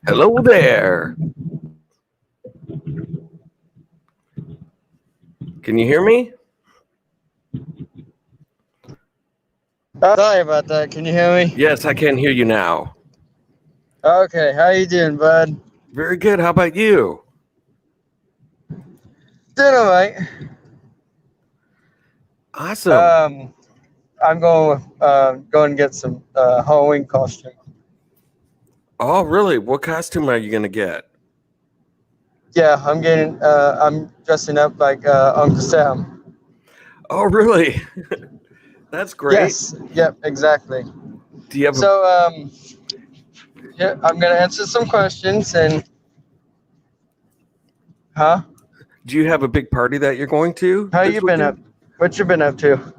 Hello there. Can you hear me? Sorry about that. Can you hear me? Yes, I can hear you now. Okay, how you doing, bud? Very good. How about you? Doing all right. Awesome. I'm going to get some Halloween costume. Oh, really? What costume are you going to get? Yeah, I'm dressing up like Uncle Sam. Oh, really? That's great. Yes. Yep. Exactly. Do you have So yeah, I'm gonna answer some questions and do you have a big party that you're going to How this you been up? weekend? What you been up to?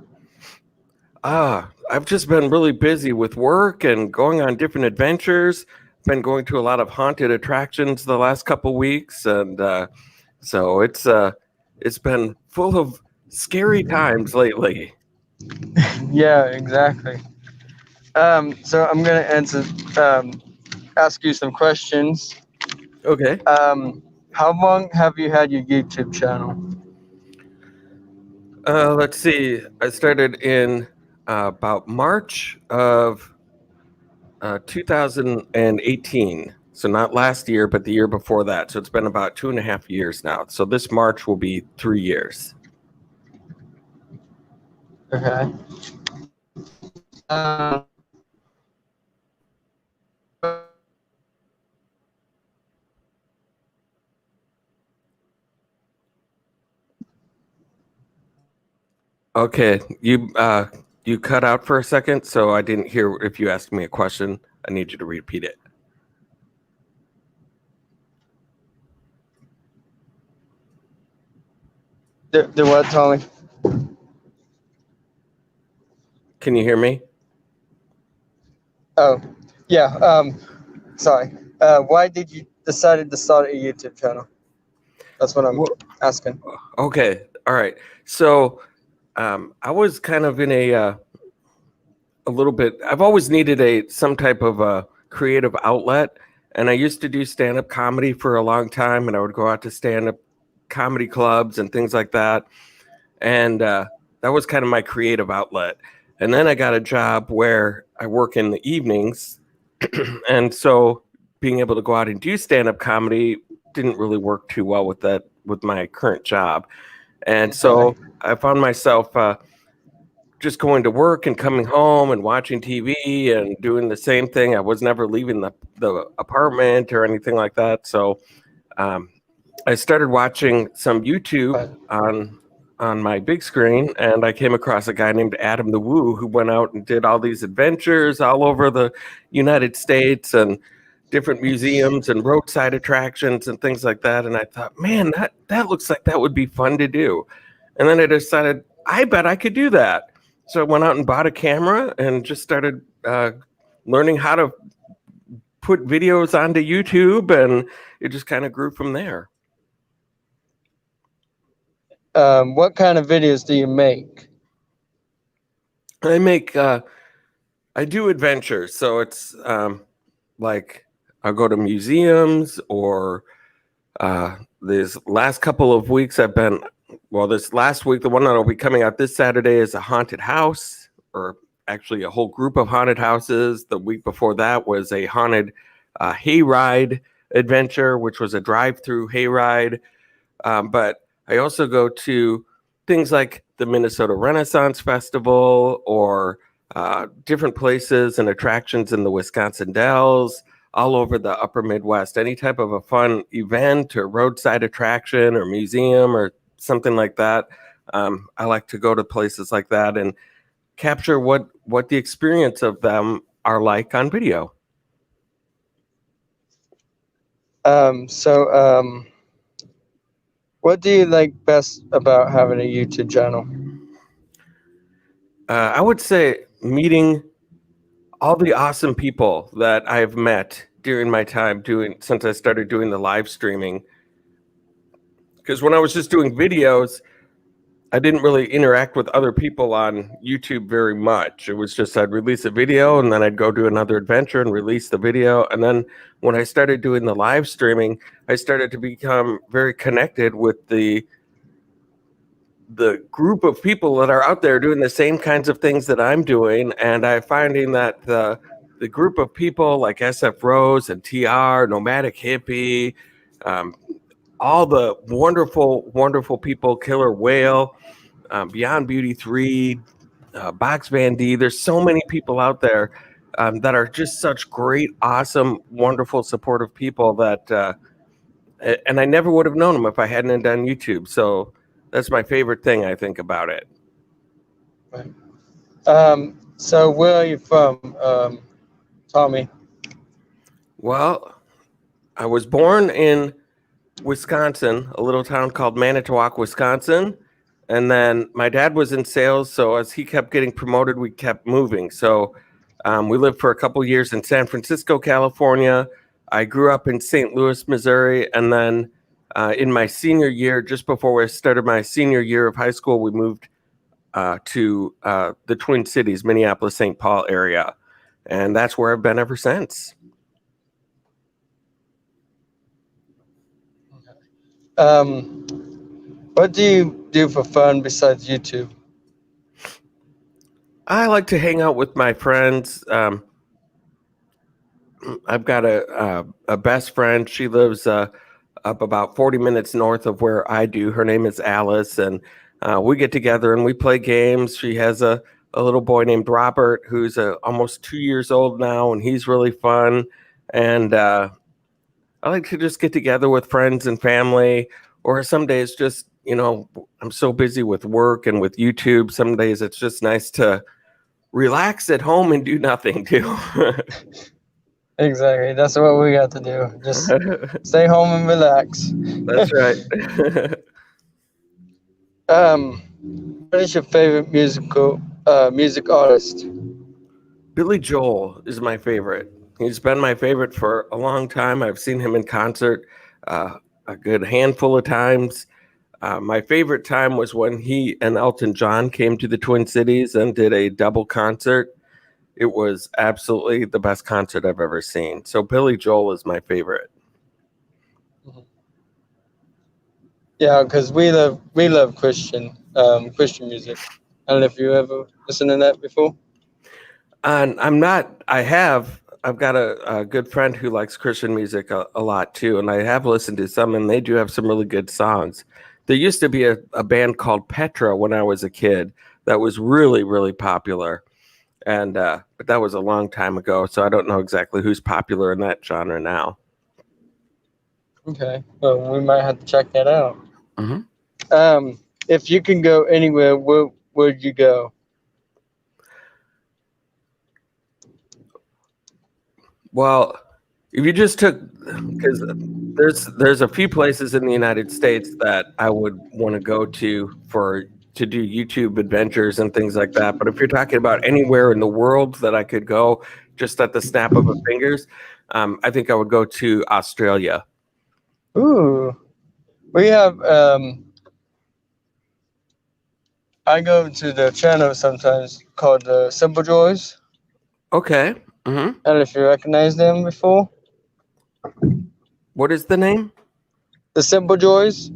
I've just been really busy with work and going on different adventures. Been going to a lot of haunted attractions the last couple weeks, and so it's been full of scary times lately. Yeah, exactly. So I'm gonna ask you some questions. Okay. How long have you had your YouTube channel? Let's see. I started in about March of 2018. So not last year, but the year before that. So it's been about 2.5 years now. So this March will be 3 years. Okay. Um, Okay, you cut out for a second, so I didn't hear if you asked me a question. I need you to repeat it. the what, Tommy? Can you hear me? Oh, yeah. Sorry. Why did you decided to start a YouTube channel? That's what I'm Well, asking. okay, all right. So I was kind of in a little bit. I've always needed some type of a creative outlet, and I used to do stand-up comedy for a long time, and I would go out to stand-up comedy clubs and things like that. And that was kind of my creative outlet. And then I got a job where I work in the evenings. And so being able to go out and do stand-up comedy didn't really work too well with my current job. And so I found myself just going to work and coming home and watching TV and doing the same thing. I was never leaving the apartment or anything like that. So I started watching some YouTube on my big screen, and I came across a guy named Adam the Woo who went out and did all these adventures all over the United States and different museums and roadside attractions and things like that. And I thought, man, that looks like that would be fun to do. And then I decided, I bet I could do that. So I went out and bought a camera and just started learning how to put videos onto YouTube, and it just kind of grew from there. What kind of videos do you make? I do adventures. So it's like I'll go to museums, or these last couple of weeks this last week, the one that'll be coming out this Saturday is a haunted house, or actually a whole group of haunted houses. The week before that was a haunted hayride adventure, which was a drive-through hayride. But I also go to things like the Minnesota Renaissance Festival, or different places and attractions in the Wisconsin Dells, all over the upper Midwest. Any type of a fun event or roadside attraction or museum or something like that. I like to go to places like that and capture what the experience of them are like on video. What do you like best about having a YouTube channel? I would say meeting all the awesome people that I've met during my time since I started doing the live streaming. Because when I was just doing videos, I didn't really interact with other people on YouTube very much. It was just I'd release a video and then I'd go do another adventure and release the video. And then when I started doing the live streaming, I started to become very connected with the group of people that are out there doing the same kinds of things that I'm doing. And I'm finding that the group of people like SF Rose and TR, Nomadic Hippie, all the wonderful, wonderful people, Killer Whale, Beyond Beauty 3, Box Van D. There's so many people out there that are just such great, awesome, wonderful, supportive people that, and I never would have known them if I hadn't done YouTube. So that's my favorite thing, I think, about it. Right. So where are you from, Tommy? Well, I was born in Wisconsin, a little town called Manitowoc, Wisconsin. And then my dad was in sales. So as he kept getting promoted, we kept moving. So we lived for a couple years in San Francisco, California. I grew up in St. Louis, Missouri. And then in my senior year, just before I started my senior year of high school, we moved to the Twin Cities, Minneapolis, St. Paul area. And that's where I've been ever since. What do you do for fun besides YouTube? I like to hang out with my friends. I've got a best friend. She lives up about 40 minutes north of where I do. Her name is Alice, and we get together and we play games. She has a little boy named Robert who's almost 2 years old now, and he's really fun. And I like to just get together with friends and family, or some days just, I'm so busy with work and with YouTube. Some days it's just nice to relax at home and do nothing too. Exactly. That's what we got to do. Just stay home and relax. That's right. What is your favorite music artist? Billy Joel is my favorite. He's been my favorite for a long time. I've seen him in concert a good handful of times. My favorite time was when he and Elton John came to the Twin Cities and did a double concert. It was absolutely the best concert I've ever seen. So Billy Joel is my favorite. Yeah, because we love Christian music. I don't know if you ever listened to that before. And I've got a good friend who likes Christian music a lot too. And I have listened to some, and they do have some really good songs. There used to be a band called Petra when I was a kid that was really, really popular. And but that was a long time ago, so I don't know exactly who's popular in that genre now. Okay, well, we might have to check that out. Mm-hmm. If you can go anywhere, where would you go? Well, if you just took, because there's a few places in the United States that I would want to go to do YouTube adventures and things like that. But if you're talking about anywhere in the world that I could go just at the snap of a fingers, I think I would go to Australia. Ooh, we have. I go to the channel sometimes called the Simple Joys. Okay. Mm-hmm. I don't know if you recognize them before. What is the name? The Simple Joys,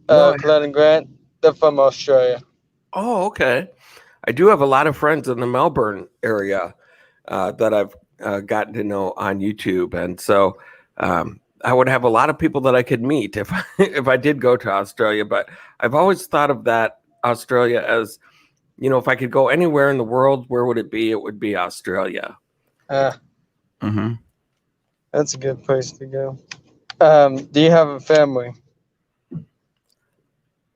No. Colette and Grant. They're from Australia. Oh, okay. I do have a lot of friends in the Melbourne area that I've gotten to know on YouTube, and so I would have a lot of people that I could meet if if I did go to Australia. But I've always thought of that Australia as, if I could go anywhere in the world, where would it be? It would be Australia. Mm-hmm. That's a good place to go. Do you have a family?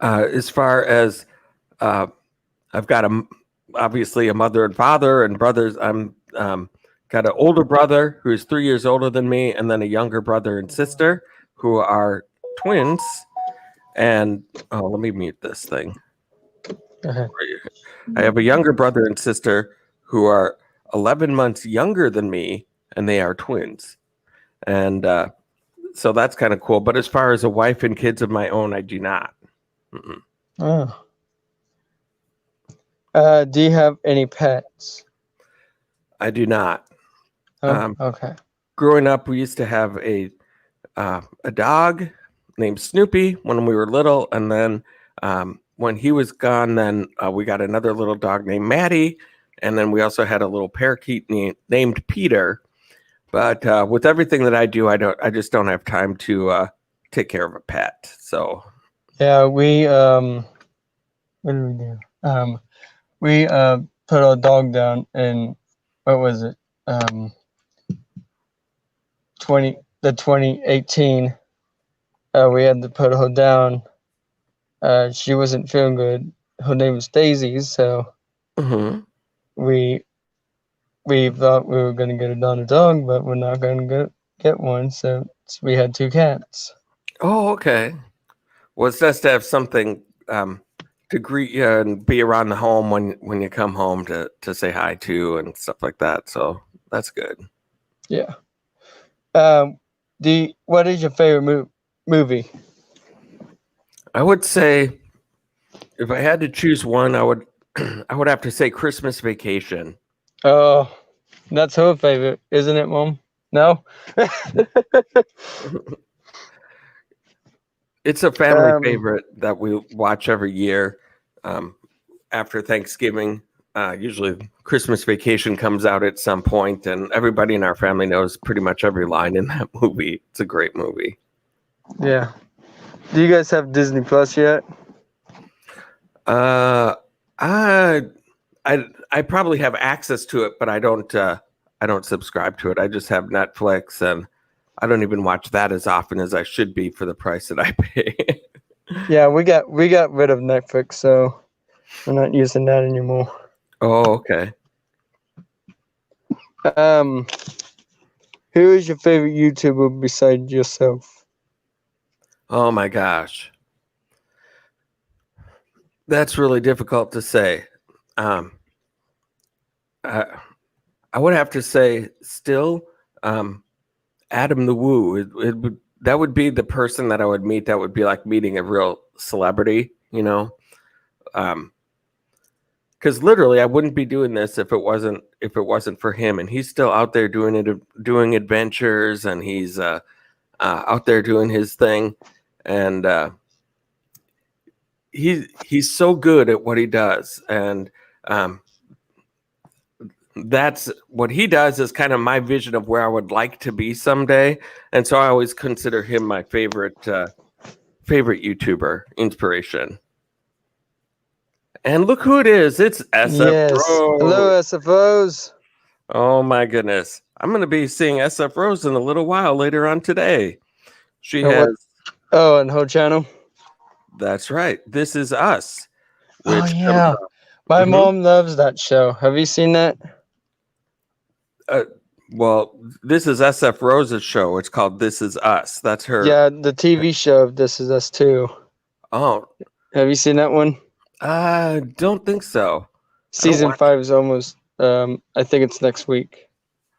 As far as I've got obviously a mother and father and brothers. I'm got an older brother who's 3 years older than me, and then a younger brother and sister who are twins. And let me mute this thing. Uh-huh. I have a younger brother and sister who are 11 months younger than me, and they are twins. And so that's kind of cool. But as far as a wife and kids of my own, I do not. Mm-mm. Oh. Do you have any pets? I do not. Okay. Growing up, we used to have a dog named Snoopy when we were little, and then when he was gone, then we got another little dog named Maddie, and then we also had a little parakeet named Peter. But with everything that I do, I just don't have time to take care of a pet. So yeah, we what did we do? We put our dog down in what was it? 2018. We had to put her down. She wasn't feeling good. Her name was Daisy, so we thought we were gonna get a dog, but we're not gonna get one. So we had two cats. Oh, okay. Well, it's nice to have something to greet you and be around the home when you come home to say hi to and stuff like that. So that's good. Yeah. What is your favorite movie? I would say if I had to choose one, I would have to say Christmas Vacation. Oh, that's her favorite, isn't it, Mom? No? It's a family favorite that we watch every year after Thanksgiving. Usually Christmas Vacation comes out at some point, and everybody in our family knows pretty much every line in that movie. It's a great movie. Yeah. Do you guys have Disney Plus yet? I probably have access to it, but I don't subscribe to it. I just have Netflix, and I don't even watch that as often as I should be for the price that I pay. Yeah, we got rid of Netflix, so we're not using that anymore. Oh, okay. Who is your favorite YouTuber besides yourself? Oh my gosh. That's really difficult to say. I would have to say still Adam the Woo. That would be the person that I would meet. That would be like meeting a real celebrity, because literally I wouldn't be doing this if it wasn't for him. And he's still out there doing adventures, and he's out there doing his thing, and he's so good at what he does. And um, that's what he does is kind of my vision of where I would like to be someday. And so I always consider him my favorite YouTuber inspiration. And look who it is. It's SF Yes. Rose. Hello, SF Rose. Oh my goodness. I'm going to be seeing SF Rose in a little while later on today. She has. And her channel. That's right. This Is Us. Oh, yeah. My mom loves that show. Have you seen that? Well, this is SF Rose's show. It's called This Is Us. That's her. Yeah, the TV show of This Is Us too. Oh. Have you seen that one? I don't think so. Season 5 is almost, I think it's next week.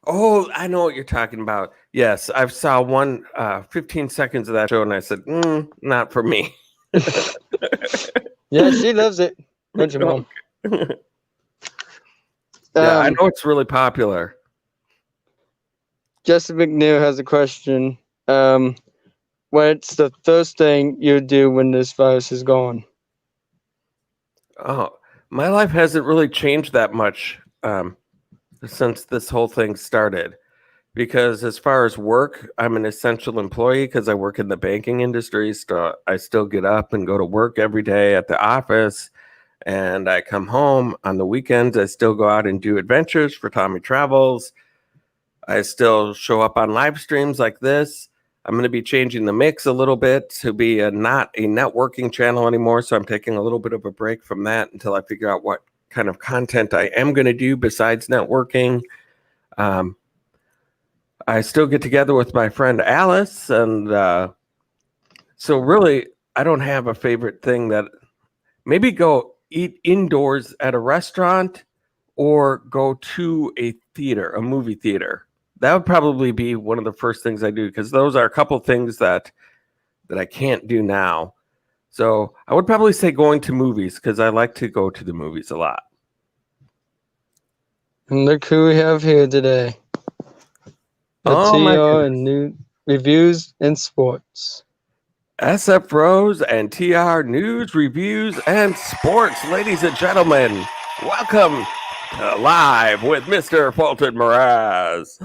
Oh, I know what you're talking about. Yes, I saw 15 seconds of that show and I said, not for me. Yeah, she loves it. Don't you, Mom? Yeah, I know it's really popular. Justin McNeil has a question. What's the first thing you do when this virus is gone? Oh, my life hasn't really changed that much since this whole thing started. Because as far as work, I'm an essential employee because I work in the banking industry. So I still get up and go to work every day at the office. And I come home on the weekends. I still go out and do adventures for Tommy Travels. I still show up on live streams like this. I'm going to be changing the mix a little bit to be not a networking channel anymore. So I'm taking a little bit of a break from that until I figure out what kind of content I am going to do besides networking. I still get together with my friend Alice. And so really, I don't have a favorite thing. That maybe go eat indoors at a restaurant or go to a theater, a movie theater. That would probably be one of the first things I do because those are a couple things that I can't do now. So I would probably say going to movies because I like to go to the movies a lot. And look who we have here today. The TR and new reviews and sports. SF Rose and TR News, Reviews, and Sports. Ladies and gentlemen, welcome to Live with Mr. Fulton Mraz.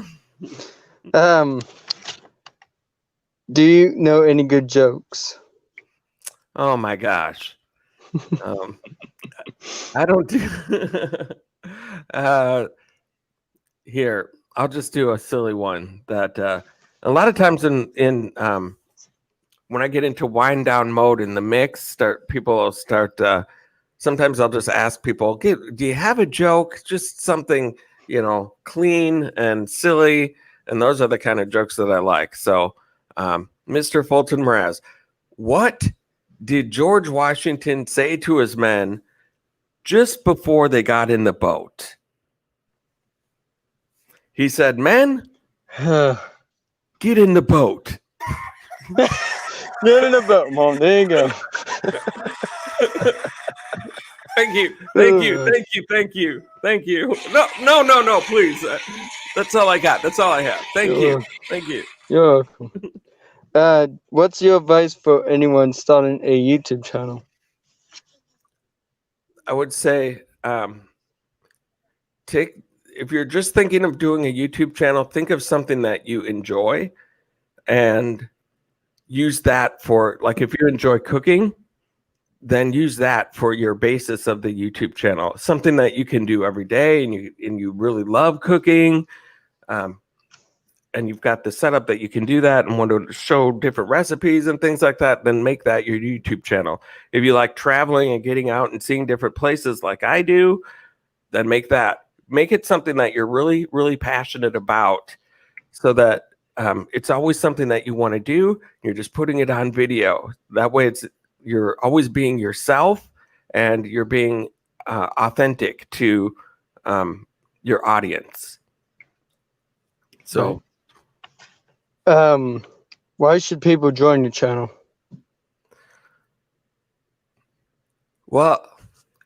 Do you know any good jokes? Oh my gosh. I don't do here, I'll just do a silly one that a lot of times in when I get into wind down mode in the mix, people will start sometimes I'll just ask people, do you have a joke? Just something, clean and silly. And those are the kind of jokes that I like. So, Mr. Fulton Mraz, what did George Washington say to his men just before they got in the boat? He said, "Men, get in the boat." Get in the boat, Mom. There you go. Thank you. No, please. That's all I got. That's all I have. Thank you. You're welcome. What's your advice for anyone starting a YouTube channel? I would say, if you're just thinking of doing a YouTube channel, think of something that you enjoy and use that for, like, if you enjoy cooking, then use that for your basis of the YouTube channel. Something that you can do every day and you really love cooking. And you've got the setup that you can do that and want to show different recipes and things like that, then make that your YouTube channel. If you like traveling and getting out and seeing different places like I do, then make it something that you're really, really passionate about so that it's always something that you want to do. You're just putting it on video. That way you're always being yourself and you're being authentic to your audience. So, why should people join your channel? Well,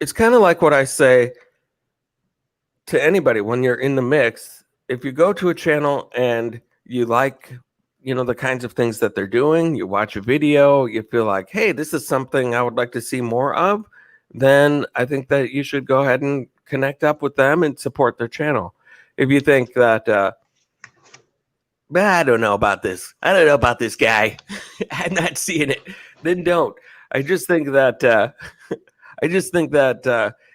it's kind of like what I say to anybody when you're in the mix. If you go to a channel and you like, the kinds of things that they're doing, you watch a video, you feel like, hey, this is something I would like to see more of, then I think that you should go ahead and connect up with them and support their channel. If you think that, I don't know about this. I don't know about this guy. I'm not seeing it. Then don't. I just think that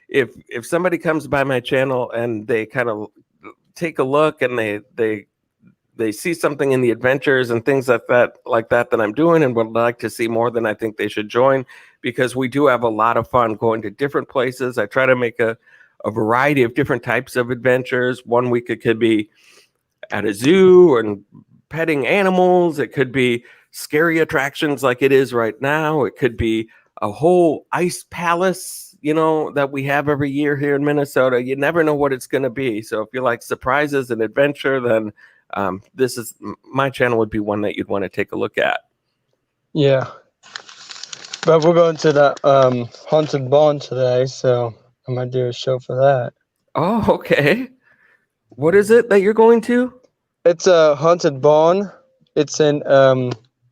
if somebody comes by my channel and they kind of take a look and they see something in the adventures and things like that I'm doing and would like to see more, then I think they should join, because we do have a lot of fun going to different places. I try to make a variety of different types of adventures. One week it could be at a zoo and petting animals. It could be scary attractions like it is right now. It could be a whole ice palace, that we have every year here in Minnesota. You never know what it's going to be. So if you like surprises and adventure, then this is my channel would be one that you'd want to take a look at. Yeah. But we're going to the Haunted Barn today, so I might do a show for that. Oh, okay. What is it that you're going to? It's a Haunted Barn. It's in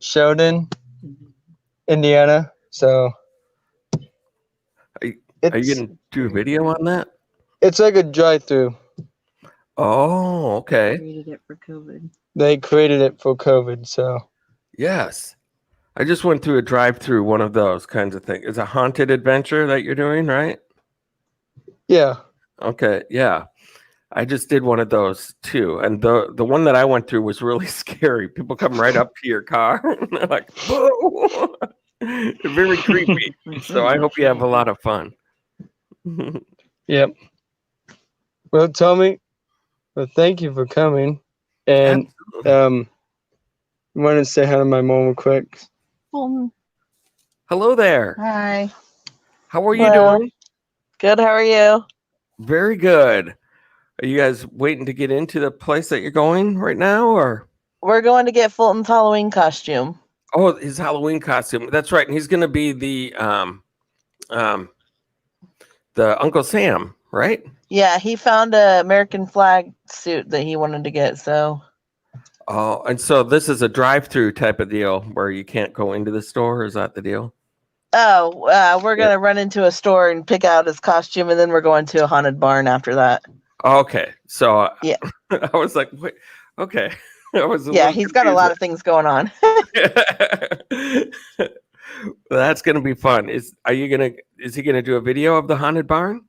Sheldon, Indiana. So are you going to do a video on that? It's like a drive-through. Oh, okay. Created it for COVID. They created it for COVID, so. Yes. I just went through a drive-through, one of those kinds of things. It's a haunted adventure that you're doing, right? Yeah. Okay, yeah. I just did one of those too, and the one that I went through was really scary. People come right up to your car, and they're like, "Whoa!" Very creepy. So I hope you have a lot of fun. Yep. Well, Tommy, thank you for coming, and I want to say hi to my mom real quick. Hello there. Hi. How are you doing? Good. How are you? Very good. Are you guys waiting to get into the place that you're going right now, or? We're going to get Fulton's Halloween costume. Oh, his Halloween costume. That's right. And he's going to be the Uncle Sam, right? Yeah, he found a American flag suit that he wanted to get. So. Oh, and so this is a drive-through type of deal where you can't go into the store. Is that the deal? Oh, we're gonna run into a store and pick out his costume, and then we're going to a haunted barn after that. Okay, so yeah, I was like, wait, okay. He's got a lot of things going on. That's gonna be fun. Is he gonna do a video of the haunted barn?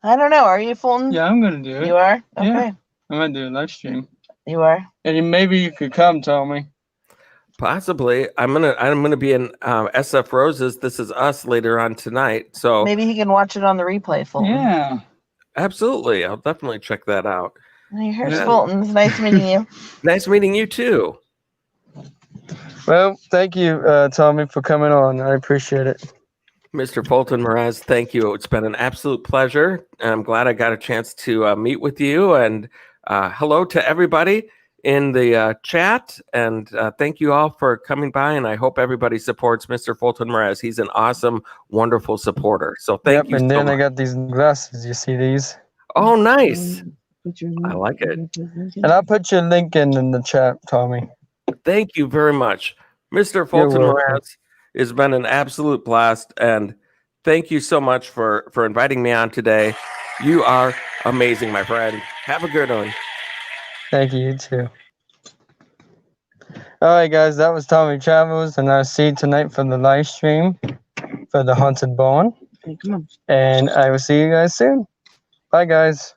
I don't know. Are you, Fulton? Yeah, I'm gonna do it. You are? Okay. Yeah, I'm gonna do a live stream. You are? And maybe you could come, Tommy. Possibly. I'm gonna be in SF Roses. This Is Us later on tonight. So maybe he can watch it on the replay, Fulton. Yeah. Absolutely. I'll definitely check that out. Here's Fulton. It's nice meeting you. Nice meeting you too. Well, thank you, Tommy, for coming on. I appreciate it. Mr. Fulton Mraz, thank you. It's been an absolute pleasure. I'm glad I got a chance to meet with you. And hello to everybody in the chat. And thank you all for coming by. And I hope everybody supports Mr. Fulton Mraz. He's an awesome, wonderful supporter. So thank you. And then so I got these glasses. You see these? Oh, nice. I like it. And I'll put your link in the chat, Tommy. Thank you very much. Mr. Fulton Mraz, it's been an absolute blast. And thank you so much for inviting me on today. You are amazing, my friend. Have a good one. Thank you, you too. All right, guys, that was Tommy Travels, and I'll see you tonight for the live stream for the Haunted Barn. Hey, come on. And I will see you guys soon. Bye, guys.